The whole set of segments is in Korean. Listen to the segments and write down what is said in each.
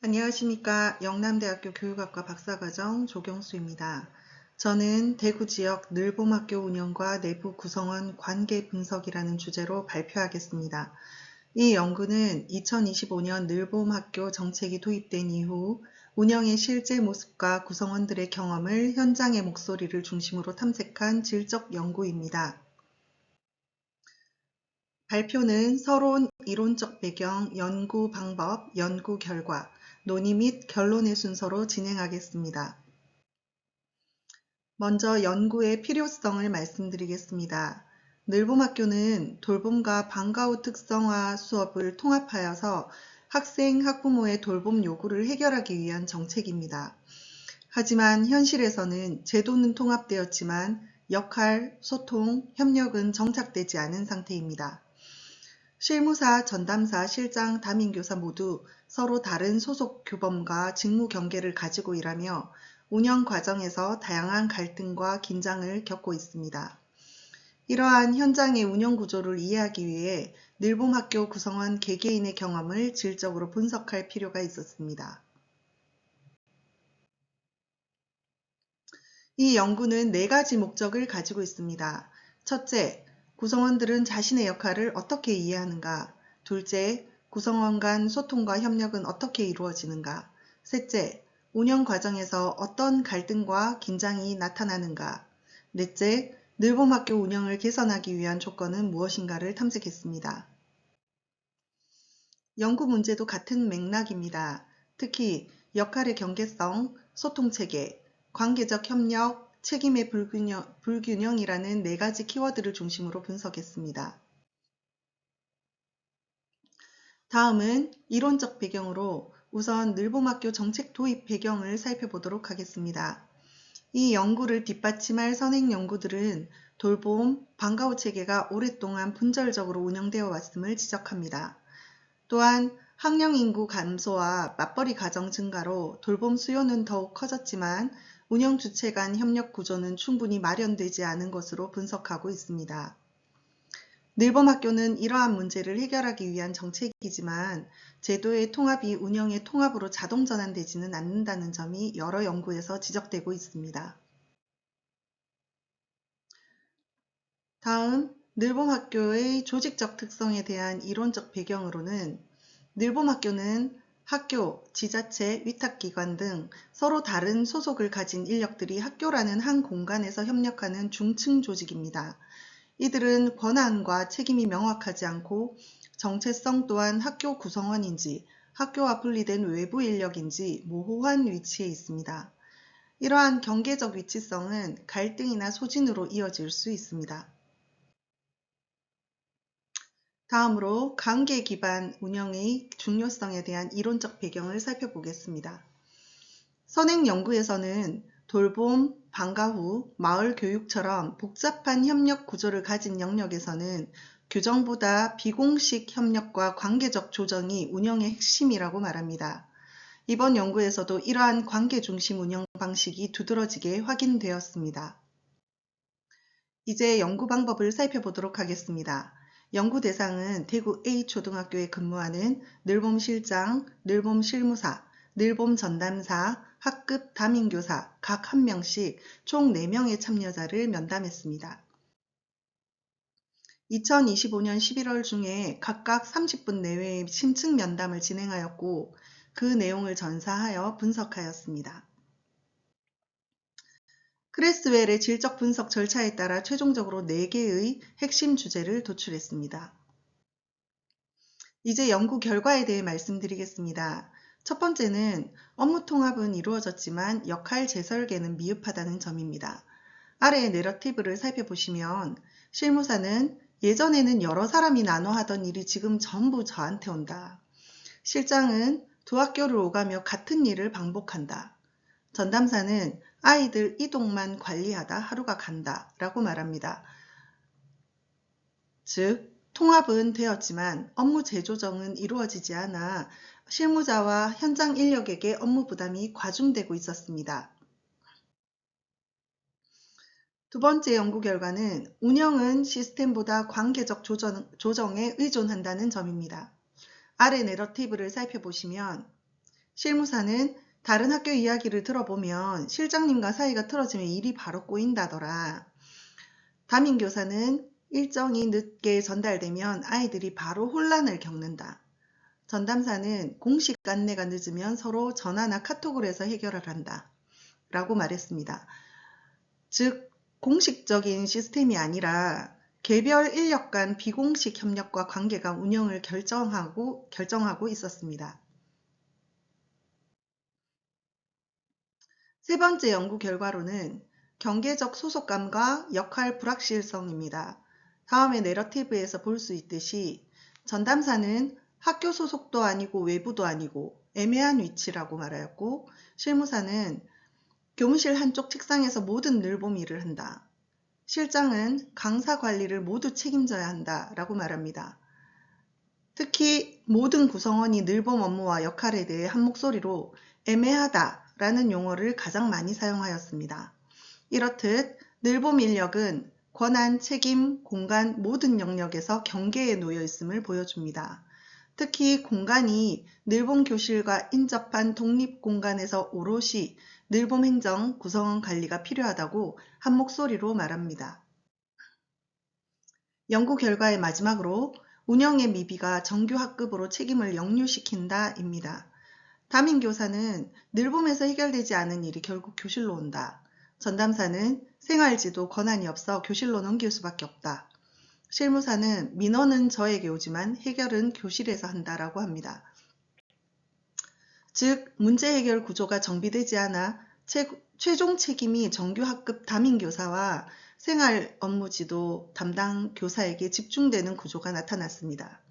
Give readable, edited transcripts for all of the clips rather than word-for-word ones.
안녕하십니까. 영남대학교 교육학과 박사과정 조경수입니다. 저는 대구 지역 늘봄학교 운영과 내부 구성원 관계 분석이라는 주제로 발표하겠습니다. 이 연구는 2025년 늘봄학교 정책이 도입된 이후 운영의 실제 모습과 구성원들의 경험을 현장의 목소리를 중심으로 탐색한 질적 연구입니다. 발표는 서론, 이론적 배경, 연구 방법, 연구 결과, 논의 및 결론의 순서로 진행하겠습니다. 먼저 연구의 필요성을 말씀드리겠습니다. 늘봄학교는 돌봄과 방과 후 특성화 수업을 통합하여서 학생, 학부모의 돌봄 요구를 해결하기 위한 정책입니다. 하지만 현실에서는 제도는 통합되었지만 역할, 소통, 협력은 정착되지 않은 상태입니다. 실무사, 전담사, 실장, 담임교사 모두 서로 다른 소속 교범과 직무 경계를 가지고 일하며 운영 과정에서 다양한 갈등과 긴장을 겪고 있습니다. 이러한 현장의 운영 구조를 이해하기 위해 늘봄학교 구성원 개개인의 경험을 질적으로 분석할 필요가 있었습니다. 이 연구는 4가지 목적을 가지고 있습니다. 첫째, 구성원들은 자신의 역할을 어떻게 이해하는가? 둘째, 구성원 간 소통과 협력은 어떻게 이루어지는가? 셋째, 운영 과정에서 어떤 갈등과 긴장이 나타나는가? 넷째, 늘봄학교 운영을 개선하기 위한 조건은 무엇인가를 탐색했습니다. 연구 문제도 같은 맥락입니다. 특히 역할의 경계성, 소통체계, 관계적 협력, 책임의 불균형이라는 4가지 키워드를 중심으로 분석했습니다. 다음은 이론적 배경으로 우선 늘봄학교 정책 도입 배경을 살펴보도록 하겠습니다. 이 연구를 뒷받침할 선행 연구들은 돌봄, 방과 후 체계가 오랫동안 분절적으로 운영되어 왔음을 지적합니다. 또한 학령 인구 감소와 맞벌이 가정 증가로 돌봄 수요는 더욱 커졌지만 운영 주체 간 협력 구조는 충분히 마련되지 않은 것으로 분석하고 있습니다. 늘봄학교는 이러한 문제를 해결하기 위한 정책이지만 제도의 통합이 운영의 통합으로 자동 전환되지는 않는다는 점이 여러 연구에서 지적되고 있습니다. 다음, 늘봄학교의 조직적 특성에 대한 이론적 배경으로는 늘봄학교는 학교, 지자체, 위탁기관 등 서로 다른 소속을 가진 인력들이 학교라는 한 공간에서 협력하는 중층 조직입니다. 이들은 권한과 책임이 명확하지 않고 정체성 또한 학교 구성원인지 학교와 분리된 외부 인력인지 모호한 위치에 있습니다. 이러한 경계적 위치성은 갈등이나 소진으로 이어질 수 있습니다. 다음으로 관계 기반 운영의 중요성에 대한 이론적 배경을 살펴보겠습니다. 선행 연구에서는 돌봄, 방과 후, 마을 교육처럼 복잡한 협력 구조를 가진 영역에서는 규정보다 비공식 협력과 관계적 조정이 운영의 핵심이라고 말합니다. 이번 연구에서도 이러한 관계 중심 운영 방식이 두드러지게 확인되었습니다. 이제 연구 방법을 살펴보도록 하겠습니다. 연구 대상은 대구 A초등학교에 근무하는 늘봄실장, 늘봄실무사, 늘봄전담사, 학급 담임교사 각 1명씩 총 4명의 참여자를 면담했습니다. 2025년 11월 중에 각각 30분 내외의 심층 면담을 진행하였고 그 내용을 전사하여 분석하였습니다. 크레스웰의 질적 분석 절차에 따라 최종적으로 4개의 핵심 주제를 도출했습니다. 이제 연구 결과에 대해 말씀드리겠습니다. 첫 번째는 업무 통합은 이루어졌지만 역할 재설계는 미흡하다는 점입니다. 아래의 내러티브를 살펴보시면 실무사는 예전에는 여러 사람이 나눠 하던 일이 지금 전부 저한테 온다. 실장은 두 학교를 오가며 같은 일을 반복한다. 전담사는 아이들 이동만 관리하다 하루가 간다 라고 말합니다. 즉, 통합은 되었지만 업무 재조정은 이루어지지 않아 실무자와 현장 인력에게 업무 부담이 과중되고 있었습니다. 두 번째 연구 결과는 운영은 시스템보다 관계적 조정에 의존한다는 점입니다. 아래 내러티브를 살펴보시면 실무사는 다른 학교 이야기를 들어보면 실장님과 사이가 틀어지면 일이 바로 꼬인다더라. 담임교사는 일정이 늦게 전달되면 아이들이 바로 혼란을 겪는다. 전담사는 공식 안내가 늦으면 서로 전화나 카톡을 해서 해결을 한다. 라고 말했습니다. 즉, 공식적인 시스템이 아니라 개별 인력 간 비공식 협력과 관계가 운영을 결정하고 있었습니다. 세 번째 연구 결과로는 경계적 소속감과 역할 불확실성입니다. 다음의 내러티브에서 볼 수 있듯이 전담사는 학교 소속도 아니고 외부도 아니고 애매한 위치라고 말하였고, 실무사는 교무실 한쪽 책상에서 모든 늘봄 일을 한다. 실장은 강사 관리를 모두 책임져야 한다 라고 말합니다. 특히 모든 구성원이 늘봄 업무와 역할에 대해 한 목소리로 애매하다 라는 용어를 가장 많이 사용하였습니다. 이렇듯 늘봄 인력은 권한, 책임, 공간 모든 영역에서 경계에 놓여 있음을 보여줍니다. 특히 공간이 늘봄 교실과 인접한 독립 공간에서 오롯이 늘봄 행정, 구성원 관리가 필요하다고 한 목소리로 말합니다. 연구 결과의 마지막으로 운영의 미비가 정규 학급으로 책임을 역류시킨다 입니다. 담임교사는 늘봄에서 해결되지 않은 일이 결국 교실로 온다. 전담사는 생활지도 권한이 없어 교실로 넘길 수밖에 없다. 실무사는 민원은 저에게 오지만 해결은 교실에서 한다라고 합니다. 즉, 문제 해결 구조가 정비되지 않아 최종 책임이 정규 학급 담임교사와 생활 업무 지도 담당 교사에게 집중되는 구조가 나타났습니다.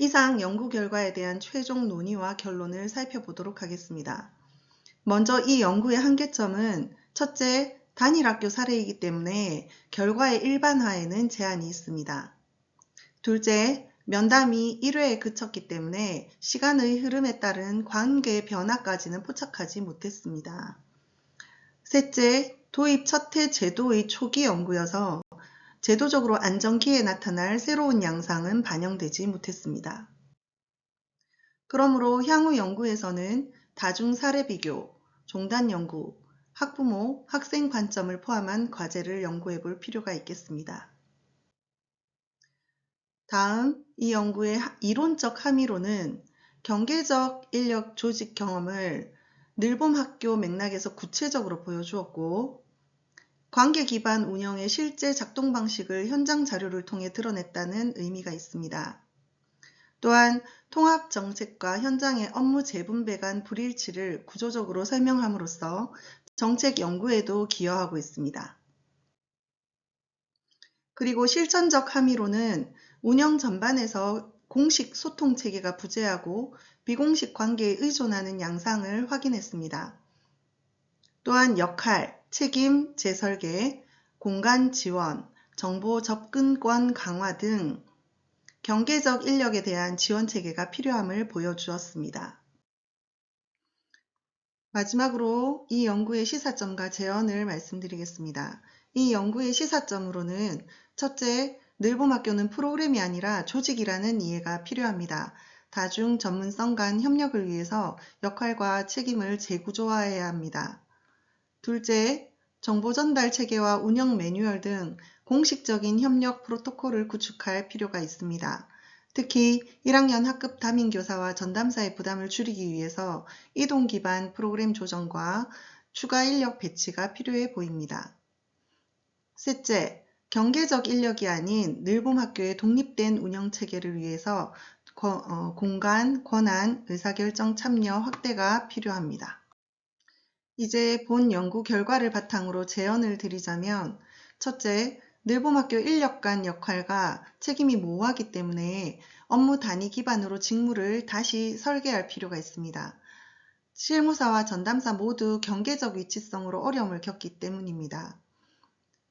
이상 연구 결과에 대한 최종 논의와 결론을 살펴보도록 하겠습니다. 먼저 이 연구의 한계점은 첫째, 단일학교 사례이기 때문에 결과의 일반화에는 제한이 있습니다. 둘째, 면담이 1회에 그쳤기 때문에 시간의 흐름에 따른 관계 변화까지는 포착하지 못했습니다. 셋째, 도입 첫 해 제도의 초기 연구여서 제도적으로 안정기에 나타날 새로운 양상은 반영되지 못했습니다. 그러므로 향후 연구에서는 다중 사례 비교, 종단 연구, 학부모, 학생 관점을 포함한 과제를 연구해 볼 필요가 있겠습니다. 다음, 이 연구의 이론적 함의로는 경계적 인력 조직 경험을 늘봄 학교 맥락에서 구체적으로 보여주었고, 관계 기반 운영의 실제 작동 방식을 현장 자료를 통해 드러냈다는 의미가 있습니다. 또한 통합 정책과 현장의 업무 재분배 간 불일치를 구조적으로 설명함으로써 정책 연구에도 기여하고 있습니다. 그리고 실천적 함의로는 운영 전반에서 공식 소통 체계가 부재하고 비공식 관계에 의존하는 양상을 확인했습니다. 또한 역할, 책임, 재설계, 공간 지원, 정보 접근권 강화 등 경계적 인력에 대한 지원 체계가 필요함을 보여주었습니다. 마지막으로 이 연구의 시사점과 제언을 말씀드리겠습니다. 이 연구의 시사점으로는 첫째, 늘봄 학교는 프로그램이 아니라 조직이라는 이해가 필요합니다. 다중 전문성 간 협력을 위해서 역할과 책임을 재구조화해야 합니다. 둘째, 정보 전달 체계와 운영 매뉴얼 등 공식적인 협력 프로토콜을 구축할 필요가 있습니다. 특히 1학년 학급 담임교사와 전담사의 부담을 줄이기 위해서 이동 기반 프로그램 조정과 추가 인력 배치가 필요해 보입니다. 셋째, 경계적 인력이 아닌 늘봄 학교의 독립된 운영 체계를 위해서 공간, 권한, 의사결정 참여 확대가 필요합니다. 이제 본 연구 결과를 바탕으로 제언을 드리자면, 첫째, 늘봄학교 인력 간 역할과 책임이 모호하기 때문에 업무 단위 기반으로 직무를 다시 설계할 필요가 있습니다. 실무사와 전담사 모두 경계적 위치성으로 어려움을 겪기 때문입니다.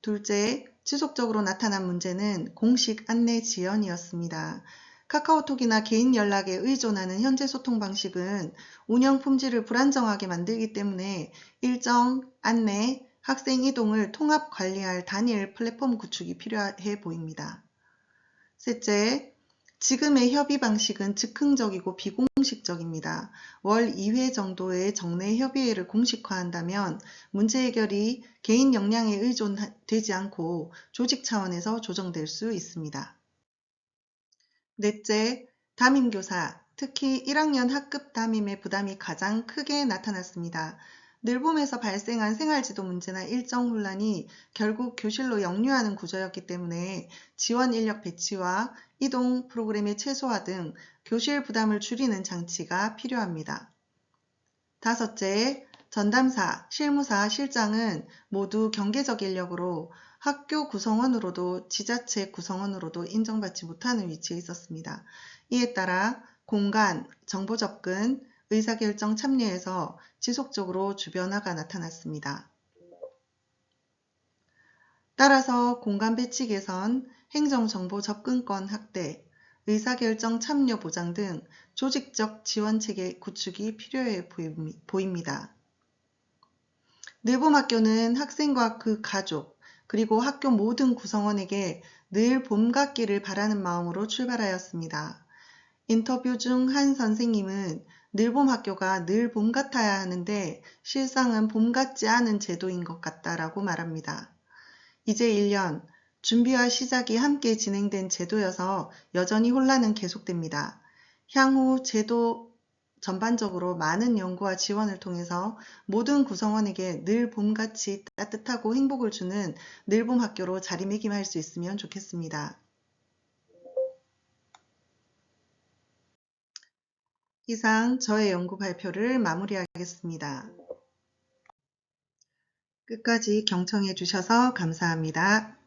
둘째, 지속적으로 나타난 문제는 공식 안내 지연이었습니다. 카카오톡이나 개인 연락에 의존하는 현재 소통 방식은 운영 품질을 불안정하게 만들기 때문에 일정, 안내, 학생 이동을 통합 관리할 단일 플랫폼 구축이 필요해 보입니다. 셋째, 지금의 협의 방식은 즉흥적이고 비공식적입니다. 월 2회 정도의 정례 협의회를 공식화한다면 문제 해결이 개인 역량에 의존되지 않고 조직 차원에서 조정될 수 있습니다. 넷째, 담임교사, 특히 1학년 학급 담임의 부담이 가장 크게 나타났습니다. 늘봄에서 발생한 생활지도 문제나 일정 혼란이 결국 교실로 역류하는 구조였기 때문에 지원 인력 배치와 이동 프로그램의 최소화 등 교실 부담을 줄이는 장치가 필요합니다. 다섯째, 전담사, 실무사, 실장은 모두 경계적 인력으로 학교 구성원으로도 지자체 구성원으로도 인정받지 못하는 위치에 있었습니다. 이에 따라 공간, 정보 접근, 의사결정 참여에서 지속적으로 주변화가 나타났습니다. 따라서 공간 배치 개선, 행정정보 접근권 확대, 의사결정 참여 보장 등 조직적 지원체계 구축이 필요해 보입니다. 늘봄학교는 학생과 그 가족, 그리고 학교 모든 구성원에게 늘 봄 같기를 바라는 마음으로 출발하였습니다. 인터뷰 중 한 선생님은 늘봄학교가 늘 봄 같아야 하는데 실상은 봄 같지 않은 제도인 것 같다라고 말합니다. 이제 1년, 준비와 시작이 함께 진행된 제도여서 여전히 혼란은 계속됩니다. 향후 제도 전반적으로 많은 연구와 지원을 통해서 모든 구성원에게 늘 봄같이 따뜻하고 행복을 주는 늘봄 학교로 자리매김할 수 있으면 좋겠습니다. 이상 저의 연구 발표를 마무리하겠습니다. 끝까지 경청해 주셔서 감사합니다.